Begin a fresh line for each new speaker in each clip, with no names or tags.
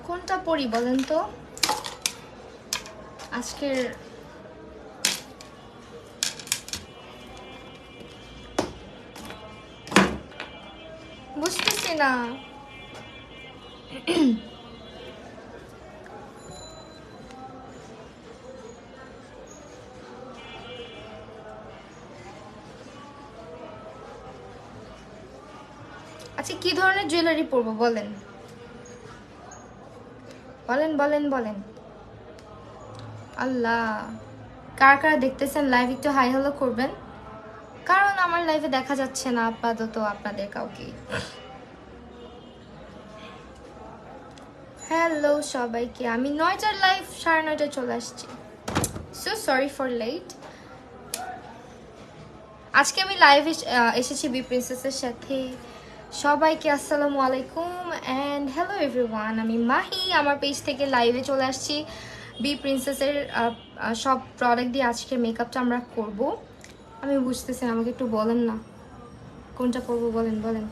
কোনটা পরি বলেন তো? আজকের বুঝতেছি না। আচ্ছা, কি ধরনের জুয়েলারি পরবো বলেন বলেন বলেন বলেন। আল্লাহ, কারা কারা দেখতেছেন লাইভ একটু হাই হ্যালো করবেন, কারণ আমার লাইভে দেখা যাচ্ছে না আপাতত আপনাদের কাউকে। হ্যালো সবাইকে, আমি 9টার লাইভ 9:30টায় চলে আসছি। So sorry for late. আজকে আমি লাইভে এসেছি বি প্রিন্সেসের সাথে। সবাইকে আসসালামু আলাইকুম অ্যান্ড হ্যালো এভরিওয়ান। আমি মাহি, আমার পেজ থেকে লাইভে চলে আসছি। বি প্রিন্সেসের সব প্রোডাক্ট দিয়ে আজকে মেকআপটা আমরা করব। আমি বুঝতেছি না, আমাকে একটু বলেন না কোনটা করবো, বলেন বলেন।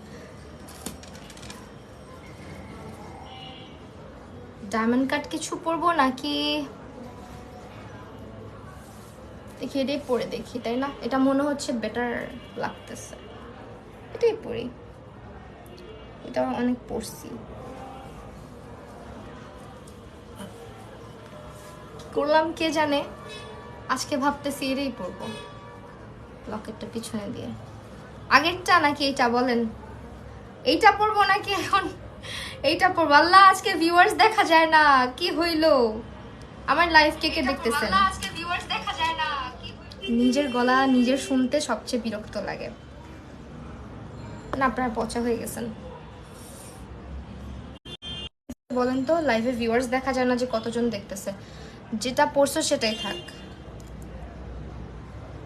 ডায়মন্ড কাট কিছু পরবো নাকি দেখি, এটাই পরে দেখি, তাই না? এটা মনে হচ্ছে বেটার লাগতেছে, এটাই পরি। এটা অনেক পরছি, করলাম কে জানে। আজকে ভাবতেছি এটাই পরবো, লকেটটা পিছনে দিয়ে। আগেরটা নাকি এইটা বলেন? এইটা পরবো নাকি এখন এইটা পরবো? আল্লাহ, আজকে ভিউয়ার্স দেখা যায় না, কি হইলো? আমার লাইভ কে কে দেখতেছেন? নিজের গলা নিজের শুনতে সবচেয়ে বিরক্ত লাগে না? আপনারা পচা হয়ে গেছেন। বলেন তো, লাইভে ভিউয়ার্স দেখা যায় না যে কতজন দেখতেছে? যেটা পড়ছো সেটাই থাক।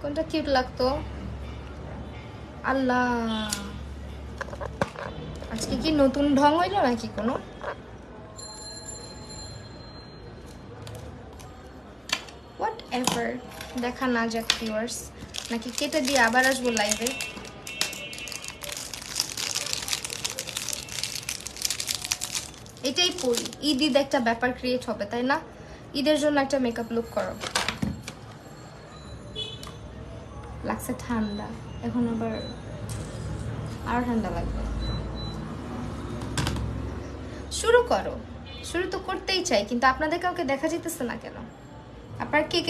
কোনটা কিউট লাগতো? আল্লাহ, আজকে কি নতুন ঢং হইলো নাকি কোনো? হোয়াট এভার, দেখা না যাক ভিউয়ার্স, নাকি কেটে দিয়ে আবার আসবো লাইভে? এটাই পরি, ঈদ ঈদ একটা ব্যাপার ক্রিয়েট হবে, তাই না? ঈদের জন্য একটা মেকআপ লুক করো। লাগছে ঠান্ডা, এখন আবার আরো ঠান্ডা লাগবে। শুরু করো, শুরু তো করতেই চাই, কিন্তু আপনাদের কাউকে দেখা যেতেছে না কেন? আপনার কে কে